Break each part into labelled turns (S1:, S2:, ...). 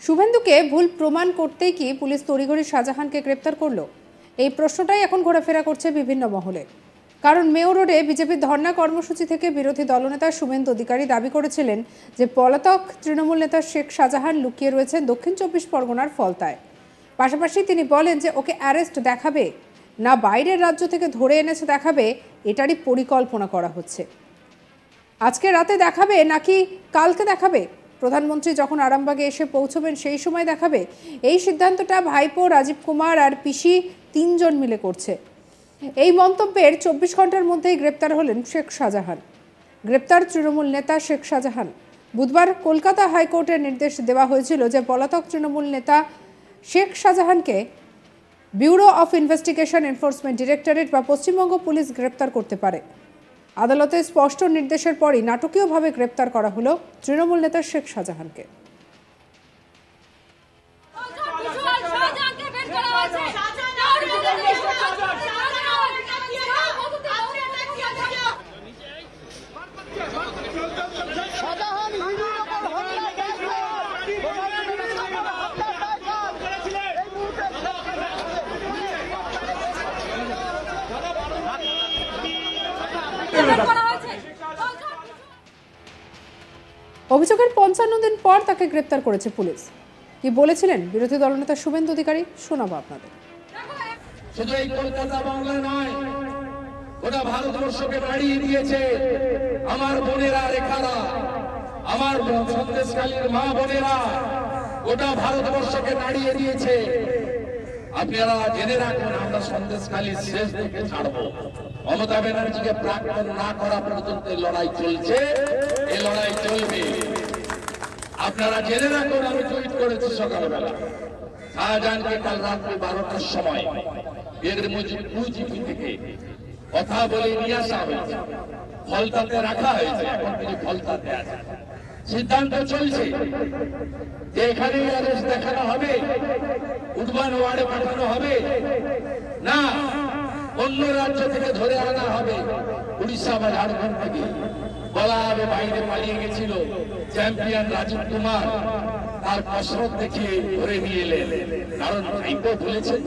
S1: শুভেন্দুকে ভুল প্রমাণ করতেই কি পুলিশ তড়িঘড়ি শাহজাহানকে গ্রেপ্তার করলো? এই প্রশ্নটাই এখন ঘোরাফেরা করছে বিভিন্ন মহলে। কারণ মেয়র রোডে বিজেপির ধর্ণা কর্মসূচি থেকে বিরোধী দলনেতা শুভেন্দু অধিকারী দাবি করেছিলেন যে পলাতক তৃণমূল নেতা শেখ শাহজাহান লুকিয়ে রয়েছেন দক্ষিণ 24 পরগনার ফলতায়। পাশাপাশি তিনি বলেন যে ওকে অ্যারেস্ট দেখাবে না বাইরের রাজ্য থেকে ধরে এনেছে দেখাবে, এটারই পরিকল্পনা করা হচ্ছে। আজকে রাতে দেখাবে নাকি কালকে দেখাবে, প্রধানমন্ত্রী যখন আরামবাগে এসে পৌঁছবেন সেই সময় দেখাবে, এই সিদ্ধান্তটা ভাইপো রাজীব কুমার আর পিসি তিনজন মিলে করছে। এই মন্তব্যের 24 ঘন্টার মধ্যেই গ্রেপ্তার হলেন শেখ শাহজাহান। গ্রেপ্তার তৃণমূল নেতা শেখ শাহজাহান। বুধবার কলকাতা হাইকোর্টের নির্দেশ দেওয়া হয়েছিল যে পলাতক তৃণমূল নেতা শেখ শাহজাহানকে bureau of investigation enforcement directorate বা পশ্চিমবঙ্গ পুলিশ গ্রেপ্তার করতে পারে। আদালতের স্পষ্ট নির্দেশের পরই নাটকীয়ভাবে গ্রেপ্তার করা হলো তৃণমূল নেতা শেখ শাহজাহানকে। অভিযোগের 55 দিন পর তাকে গ্রেপ্তার করেছে পুলিশ। কি বলেছিলেন বিরোধী দলনেতা শুভেন্দু অধিকারী, শোনাবো আপনাদের।
S2: শুধু এই কলকাতা বাংলা নয়, গোটা ভারতবর্ষকে বাড়িয়ে দিয়েছে আমার বোনেরা, রেখারা, আমার সন্দেশখালীর মা বোনেরা, গোটা ভারতবর্ষকে দাঁড়িয়ে দিয়েছে। আপনারা জেনে রাখুন, আমরা সন্দেশখালীর শেষ দিকে ছাড়বো। মমতা ব্যানার্জিকে প্রাক্তন না করা পর্যন্ত লড়াই চলছে, এই লড়াই চলবে। আপনারা জেনে রাখুন, আমি টুইট করেছি সকালবেলা, শাহজাহানকে কাল রাত্রি 12টার সময় এর মুজিবি থেকে কথা বলে নিয়ে আসা হয়েছে, ফলতাতে রাখা হয়েছে। এখন তিনি ফলতাতে আছে। সিদ্ধান্ত চলছে যে এখানেই অ্যারেস্ট দেখানো হবে, উডবান ওয়ার্ডে পাঠানো হবে, না অন্য রাজ্য থেকে ধরে আনা হবে, উড়িষ্যা বা ঝাড়খণ্ড থেকে। বলা হবে বাইরে পালিয়ে গেছিল চ্যাম্পিয়ন রাজীব কুমার, তার কসরত দেখিয়ে ধরে নিয়ে এলেন। কারণ ভাইপো বলেছেন,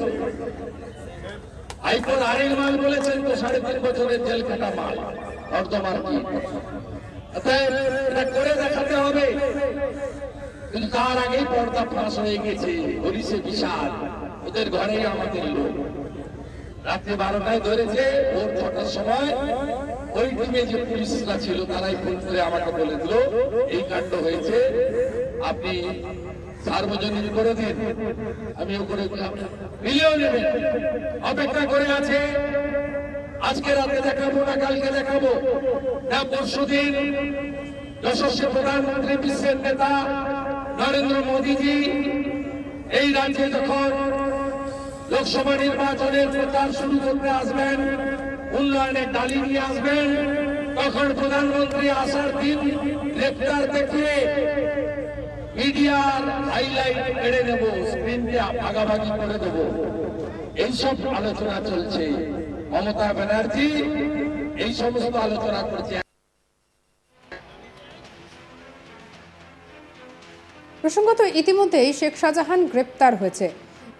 S2: ভাইপোর আরেক মাল বলেছেন তো 3.5 বছরের জেল কাটা মাল অর্ধমার কি এটা করে দেখাতে হবে। কিন্তু তার আগেই পর্দা ফাঁস হয়ে গেছে। হরিশে বিশাল, ওদের ঘরেই আমাদের লোক। রাত্রে 12টায় ধরেছে, ভোর 6টার সময় ওই টিমে যে পুলিশরা ছিল তারাই ফোন করে আমাকে বলে দিল এই কাণ্ড হয়েছে, আপনি সার্বজনীন করে দিন। আমিও করে দিলাম, মিলিয়েও নেবেন। অপেক্ষা করে আছে, আজকে রাতে দেখাবো না কালকে দেখাবো না পরশুদিন। যশস্বী প্রধানমন্ত্রী, বিশ্বের নেতা নরেন্দ্র মোদীজি এই রাজ্যে যখন লোকসভা নির্বাচনের প্রচার শুরু করতে আসবেন, উন্নয়নের ডালি নিয়ে আসবেন, তখন প্রধানমন্ত্রী আসার দিন গ্রেপ্তার দেখিয়ে মিডিয়ার হাইলাইট কেড়ে নেব, স্ক্রিন দিয়ে ভাগাভাগি করে দেব, এইসব আলোচনা চলছে। মমতা ব্যানার্জি এই সমস্ত আলোচনা করছে।
S1: প্রসঙ্গত, ইতিমধ্যেই শেখ শাহজাহান গ্রেপ্তার হয়েছে।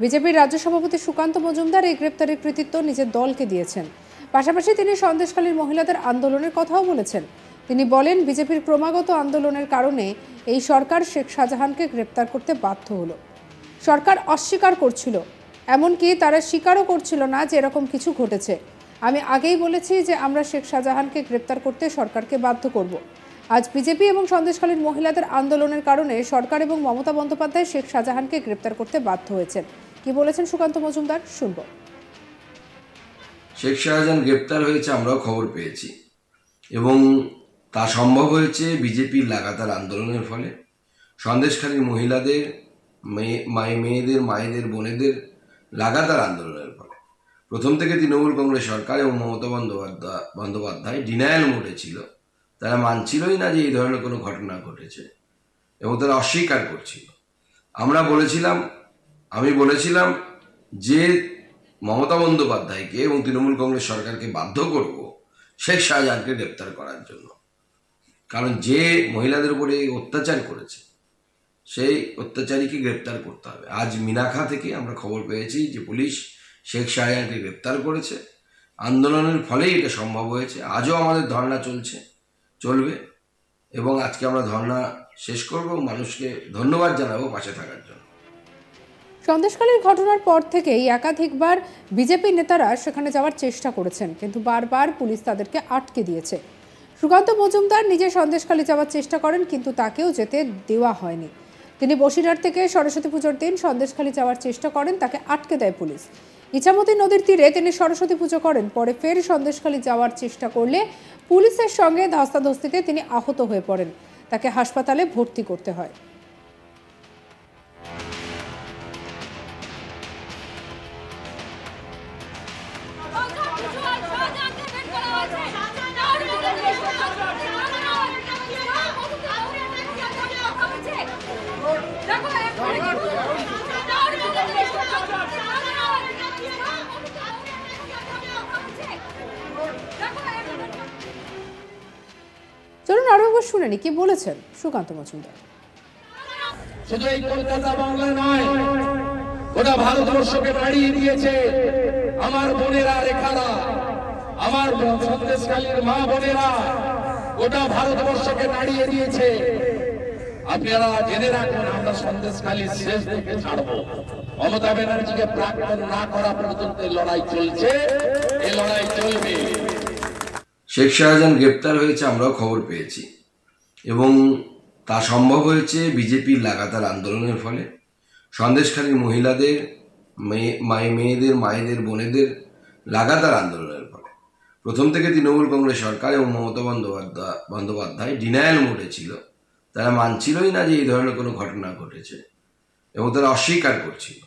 S1: বিজেপির রাজ্য সভাপতি সুকান্ত মজুমদার এই গ্রেপ্তারের কৃতিত্ব নিজের দলকে দিয়েছেন। পাশাপাশি তিনি সন্দেশখালীর মহিলাদের আন্দোলনের কথাও বলেছেন। তিনি বলেন, বিজেপির ক্রমাগত আন্দোলনের কারণে এই সরকার শেখ শাহজাহানকে গ্রেপ্তার করতে বাধ্য হলো। সরকার অস্বীকার করছিল, এমনকি তারা স্বীকারও করছিল না যে এরকম কিছু ঘটেছে। আমি আগেই বলেছি যে আমরা শেখ শাহজাহানকে গ্রেপ্তার করতে সরকারকে বাধ্য করব। আজ বিজেপি এবং সন্দেশখালীর মহিলাদের আন্দোলনের কারণে সরকার এবং মমতা বন্দ্যোপাধ্যায় শেখ শাহজাহানকে গ্রেপ্তার করতে বাধ্য হয়েছেন। কি বলেছেন সুকান্ত মজুমদার, শুনব।
S3: শেখ শাহজাহান গ্রেপ্তার হয়েছে, আমরাও খবর পেয়েছি, এবং তা সম্ভব হয়েছে বিজেপির লাগাতার আন্দোলনের ফলে। সন্দেশখালীর মহিলাদের, মেয়েদের, মায়েদের, বোনেদের লাগাতার আন্দোলনের ফলে। প্রথম থেকে তৃণমূল কংগ্রেস সরকার এবং মমতা বন্দ্যোপাধ্যায় ডিনায়াল মোডে ছিল। তারা মানছিলই না যে এই ধরনের কোনো ঘটনা ঘটেছে, এবং তারা অস্বীকার করছিল। আমি বলেছিলাম যে মমতা বন্দ্যোপাধ্যায়কে এবং তৃণমূল কংগ্রেস সরকারকে বাধ্য করব শেখ শাহজাহানকে গ্রেপ্তার করার জন্য। কারণ যে মহিলাদের উপরে অত্যাচার করেছে, সেই অত্যাচারীকে গ্রেপ্তার করতে হবে। আজ মিনাখা থেকে আমরা খবর পেয়েছি যে পুলিশ শেখ শাহজাহানকে গ্রেপ্তার করেছে। আন্দোলনের ফলেই এটা সম্ভব হয়েছে। আজও আমাদের ধর্ণা চলবে এবং আজকে আমরা ধর্ণা শেষ করব। মানুষকে ধন্যবাদ জানাবো পাশে থাকার জন্য।
S1: সন্দেশখালীর ঘটনার পর থেকেই একাধিকবার বিজেপি নেতারা সেখানে যাওয়ার চেষ্টা করেছেন, কিন্তু বারবার পুলিশ তাদেরকে আটকে দিয়েছে। সুকান্ত মজুমদার নিজে সন্দেশখালী যাওয়ার চেষ্টা করেন, কিন্তু তাকেও যেতে দেওয়া হয়নি। তিনি বসিরহাট থেকে সরস্বতী পুজোর দিন সন্দেশখালী যাওয়ার চেষ্টা করেন, তাকে আটকে দেয় পুলিশ। ইছামতি নদীর তীরে তিনি সরস্বতী পুজো করেন, পরে ফের সন্দেশখালী যাওয়ার চেষ্টা করলে পুলিশের সঙ্গে ধস্তাধস্তিতে তিনি আহত হয়ে পড়েন। তাকে হাসপাতালে ভর্তি করতে হয়। চলুন আরো একবার শুনে নি কি বলেছেন সুকান্ত মজুমদার।
S2: শুধু এই কলকাতা বাংলা নয়, গোটা ভারতবর্ষকে নাড়িয়ে দিয়েছে আমার বোনেরা, রেখারা, আমার সন্দেশখালীর মা বোনেরা, গোটা ভারতবর্ষকে নাড়িয়ে দিয়েছে। আপনারা জেনে রাখুন, আমরা সন্দেশখালীর শেষ দেখে ছাড়বো। মমতা ব্যানার্জিকে প্রাক্তন না করা পর্যন্ত লড়াই চলছে, এই লড়াই চলবে।
S3: শেখ শাহজাহান গ্রেপ্তার হয়েছে আমরাও খবর পেয়েছি এবং তা সম্ভব হয়েছে বিজেপির লাগাতার আন্দোলনের ফলে। সন্দেশখালীর মহিলাদের, মেয়েদের, মায়েদের, বোনেদের লাগাতার আন্দোলনের ফলে। প্রথম থেকে তৃণমূল কংগ্রেস সরকার এবং মমতা বন্দ্যোপাধ্যায় ডিনায়াল মোডে ছিল। তারা মানছিলই না যে এই ধরনের কোনো ঘটনা ঘটেছে এবং তারা অস্বীকার করছিল।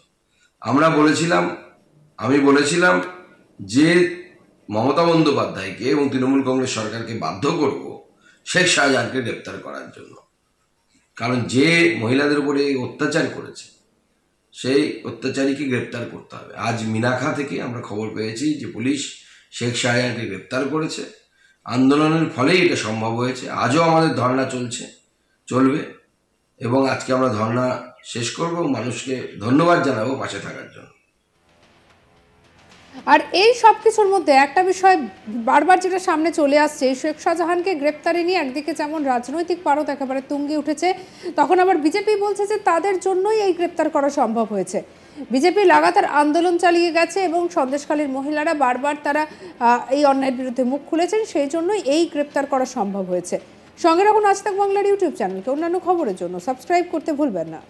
S3: আমি বলেছিলাম যে মমতা বন্দ্যোপাধ্যায়কে এবং তৃণমূল কংগ্রেস সরকারকে বাধ্য করব শেখ শাহজাহানকে গ্রেপ্তার করার জন্য, কারণ যে মহিলাদের উপরে অত্যাচার করেছে সেই অত্যাচারীকে গ্রেপ্তার করতে হবে। আজ মিনাখা থেকে আমরা খবর পেয়েছি যে পুলিশ শেখ শাহজাহানকে গ্রেপ্তার করেছে। আন্দোলনের ফলেই এটা সম্ভব হয়েছে। আজও আমাদের ধর্ণা চলবে এবং আজকে আমরা ধর্ণা শেষ করব। মানুষকে ধন্যবাদ জানাবো পাশে থাকার জন্য।
S1: আর এই সব কিছুর মধ্যে একটা বিষয় বারবার যেটা সামনে চলে আসছে, শেখ শাহজাহানকে গ্রেপ্তারে নিয়ে একদিকে যেমন রাজনৈতিক পারদ একেবারে তুঙ্গে উঠেছে, তখন আবার বিজেপি বলছে যে তাদের জন্যই এই গ্রেপ্তার করা সম্ভব হয়েছে। বিজেপি লাগাতার আন্দোলন চালিয়ে গেছে এবং সন্দেশখালীর মহিলারা বারবার তারা এই অন্যায়ের বিরুদ্ধে মুখ খুলেছেন, সেই জন্যই এই গ্রেপ্তার করা সম্ভব হয়েছে। সঙ্গে রাখুন আজ তাক বাংলার ইউটিউব চ্যানেলকে। অন্যান্য খবরের জন্য সাবস্ক্রাইব করতে ভুলবেন না।